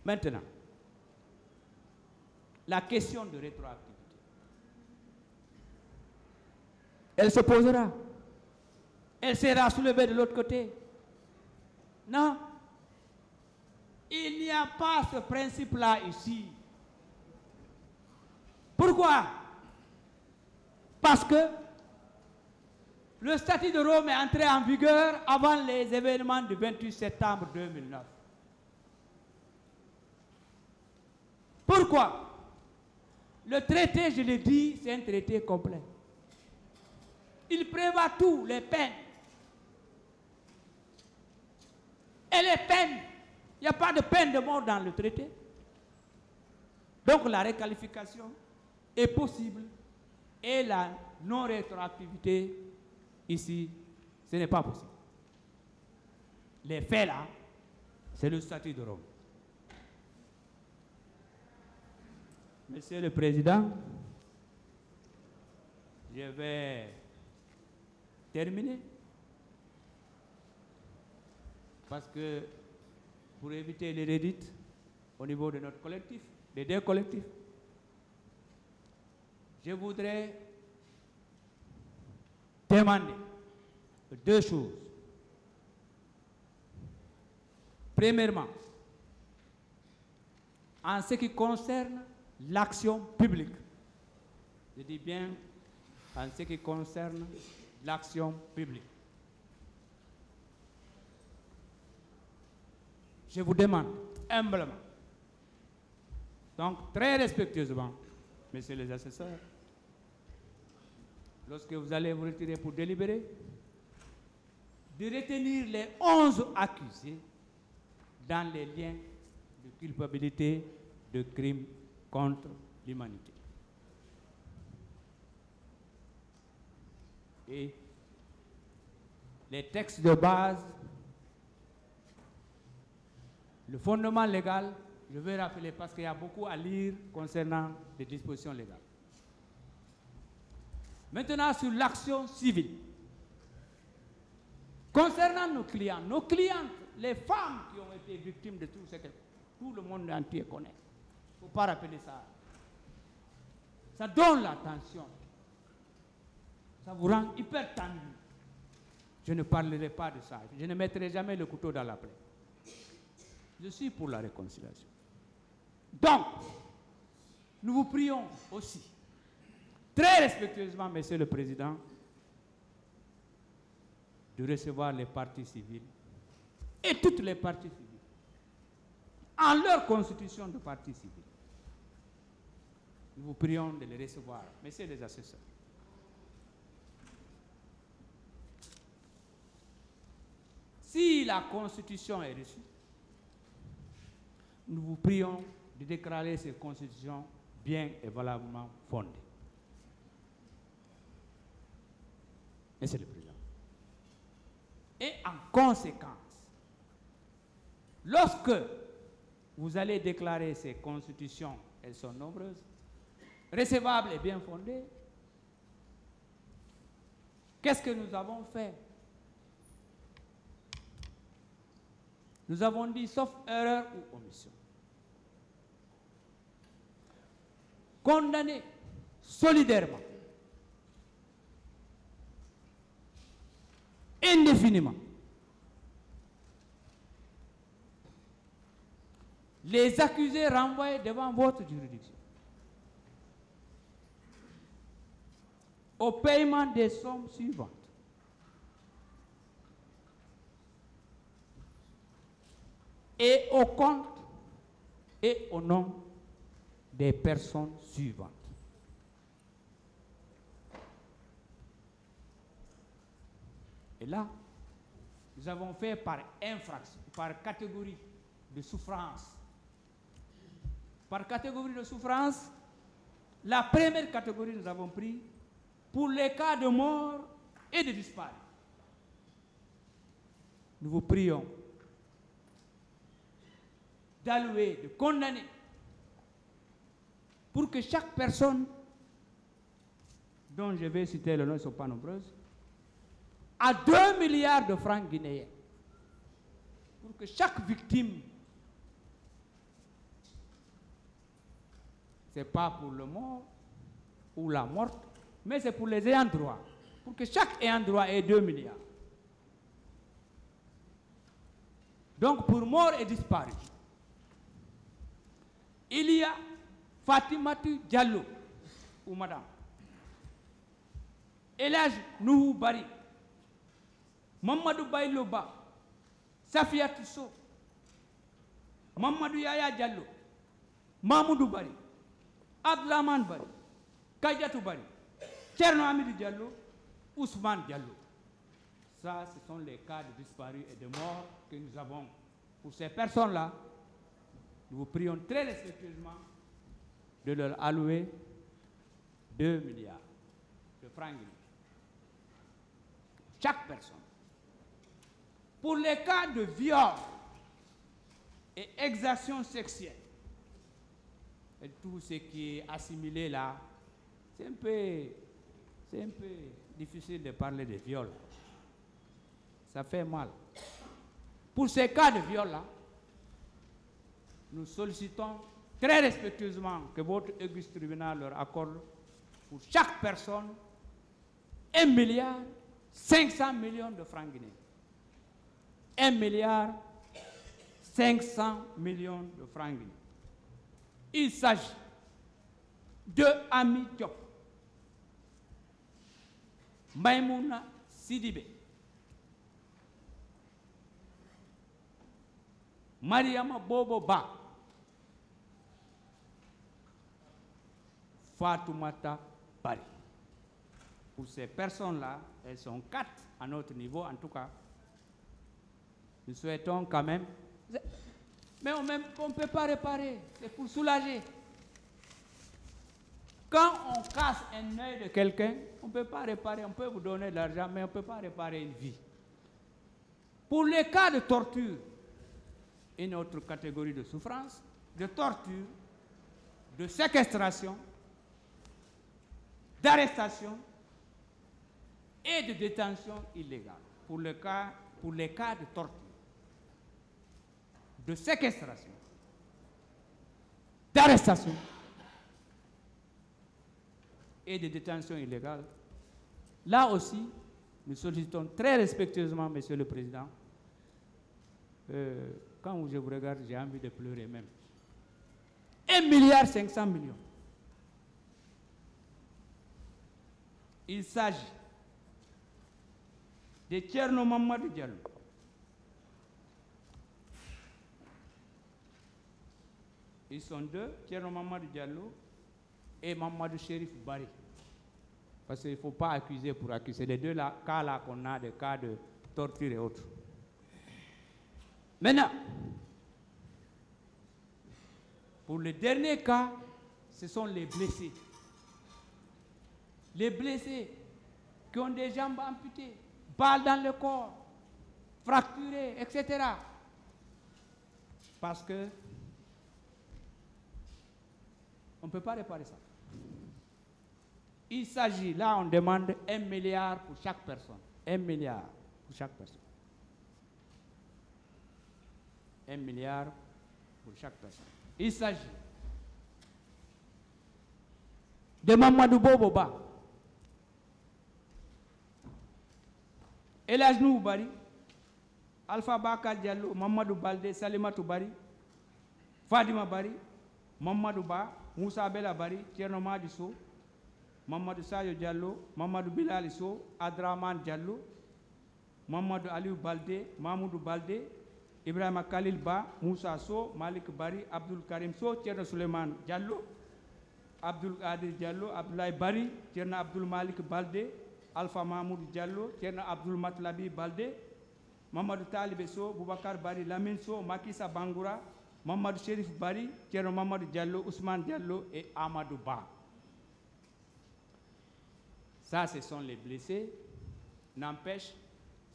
Maintenant, la question de rétroactivité, elle se posera. Elle sera soulevée de l'autre côté. Non. Il n'y a pas ce principe-là ici. Pourquoi? Parce que le statut de Rome est entré en vigueur avant les événements du 28 septembre 2009. Pourquoi? Le traité, je l'ai dit, c'est un traité complet. Il prévoit tout, les peines. Et les peines, il n'y a pas de peine de mort dans le traité. Donc la requalification est possible et la non-rétroactivité, ici, ce n'est pas possible. Les faits là, c'est le statut de Rome. Monsieur le Président, je vais terminer parce que pour éviter les redites au niveau de notre collectif, des deux collectifs, je voudrais demander deux choses. Premièrement, en ce qui concerne l'action publique, je dis bien en ce qui concerne l'action publique, je vous demande humblement, donc très respectueusement, messieurs les assesseurs, lorsque vous allez vous retirer pour délibérer, de retenir les 11 accusés dans les liens de culpabilité de crimes contre l'humanité. Et les textes de base, le fondement légal, je vais rappeler parce qu'il y a beaucoup à lire concernant les dispositions légales. Maintenant, sur l'action civile. Concernant nos clientes, les femmes qui ont été victimes de tout ce que tout le monde entier connaît. Il ne faut pas rappeler ça. Ça donne la tension. Ça vous rend hyper tendu. Je ne parlerai pas de ça. Je ne mettrai jamais le couteau dans la plaie. Je suis pour la réconciliation. Donc, nous vous prions aussi, très respectueusement, Monsieur le Président, de recevoir les parties civiles et toutes les parties civiles en leur constitution de partie civile. Nous vous prions de les recevoir, messieurs les assesseurs. Si la constitution est reçue, nous vous prions de déclarer ces constitutions bien et valablement fondées. Monsieur le Président. Et en conséquence, lorsque vous allez déclarer ces constitutions, elles sont nombreuses, recevables et bien fondées, qu'est-ce que nous avons fait? Nous avons dit sauf erreur ou omission. Condamner solidairement, indéfiniment, les accusés renvoyés devant votre juridiction au paiement des sommes suivantes. Et au compte et au nom des personnes suivantes. Et là, nous avons fait par infraction, par catégorie de souffrance. Par catégorie de souffrance, la première catégorie nous avons pris pour les cas de mort et de disparus. Nous vous prions d'allouer, de condamner, pour que chaque personne, dont je vais citer le nom, elles ne sont pas nombreuses, à 2 milliards de francs guinéens, pour que chaque victime Ce n'est pas pour le mort ou la morte, mais c'est pour les ayants droit. Pour que chaque ayant droit ait 2 milliards. Donc pour mort et disparu, il y a Fatimatou Diallo, ou madame, Elhadji Nuhu Bari, Mamadou Baylo Ba, Safiatou Sow, Mamadou Yaya Diallo, Mamoudou Bari, Abdelaman Bari, Kadiatou Bari, Thierno Hamidou Diallo, Ousmane Diallo. Ça, ce sont les cas de disparus et de morts que nous avons. Pour ces personnes-là, nous vous prions très respectueusement de leur allouer 2 milliards de francs. Chaque personne. Pour les cas de viol et exaction sexuelle, et tout ce qui est assimilé là, c'est un peu difficile de parler de viol. Ça fait mal. Pour ces cas de viol-là, nous sollicitons très respectueusement que votre auguste tribunal leur accorde pour chaque personne 1 milliard 500 millions de francs guinéens. 1 milliard 500 millions de francs guinéens. Il s'agit de Ami Diop, Maïmouna Sidibé, Mariama Bobo Ba, Fatoumata Bari. Pour ces personnes-là, elles sont 4 à notre niveau, en tout cas. Nous souhaitons quand même. Mais on ne peut pas réparer, c'est pour soulager. Quand on casse un œil de quelqu'un, on ne peut pas réparer, on peut vous donner de l'argent, mais on ne peut pas réparer une vie. Pour les cas de torture, une autre catégorie de souffrance, de torture, de séquestration, d'arrestation et de détention illégale. Pour les cas de torture, de séquestration, d'arrestation et de détention illégale, là aussi, nous sollicitons très respectueusement, Monsieur le Président, quand je vous regarde, j'ai envie de pleurer même. 1 milliard 500 millions. Il s'agit de Thierno Mamadou Diallo, ils sont 2, Thierno Mamadou Diallo et Mamadou Chérif Bari. Parce qu'il ne faut pas accuser pour accuser. Les deux cas-là qu'on a, des cas de torture et autres. Maintenant, pour le dernier cas, ce sont les blessés. Les blessés qui ont des jambes amputées, balles dans le corps, fracturées, etc. Parce que on ne peut pas réparer ça. Il s'agit, là on demande 1 milliard pour chaque personne. 1 milliard pour chaque personne. 1 milliard pour chaque personne. Il s'agit de Mamadou Boboba, Elhadji Nuhu Bari, Alpha Bakar Diallo, Mamadou Baldé, Salimatou Bari, Fadima Bari, Mamadou Ba, Moussa Bella Bari, Thierno Madi Sow, Mamadou Sadio Diallo, Mamadou Bilali Sow, Adraman Diallo, Mamadou Aliou Baldé, Mamoudou Baldé, Ibrahima Khalil Ba, Moussa Sow, Malik Bari, Abdul Karim Sow, Thierno Suleiman Diallo, Abdul Qadir Diallo, Abdoulaye Bari, Thierno Abdul Malik Baldé, Alpha Mahmoud Diallo, Thierno Abdul Matlabi Baldé, Mamadou Talibé Sow, Boubacar Bari, Lamine Sow, Makissa Bangoura, Mamadou Chérif Bari, Thierno Mamadou Diallo, Ousmane Diallo et Amadou Ba. Ça, ce sont les blessés. N'empêche,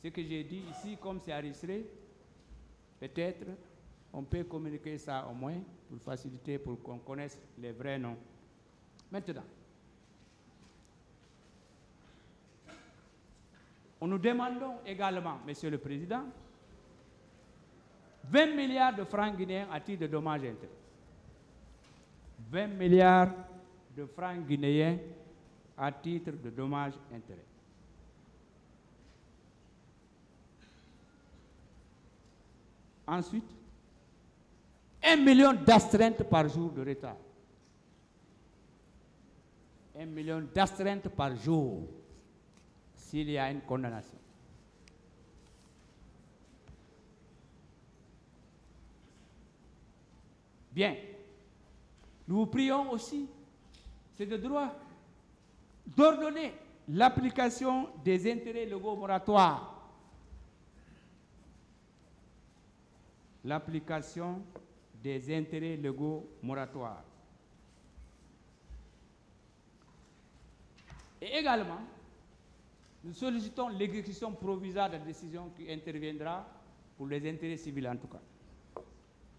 ce que j'ai dit ici, comme c'est enregistré, peut-être on peut communiquer ça au moins pour faciliter, pour qu'on connaisse les vrais noms. Maintenant, nous demandons également, Monsieur le Président, 20 milliards de francs guinéens à titre de dommages et intérêts. 20 milliards de francs guinéens à titre de dommages-intérêts. Ensuite, 1 million d'astreintes par jour de retard. 1 million d'astreintes par jour s'il y a une condamnation. Bien. Nous vous prions aussi, c'est de droit, d'ordonner l'application des intérêts légaux moratoires. L'application des intérêts légaux moratoires. Et également, nous sollicitons l'exécution provisoire de la décision qui interviendra pour les intérêts civils en tout cas.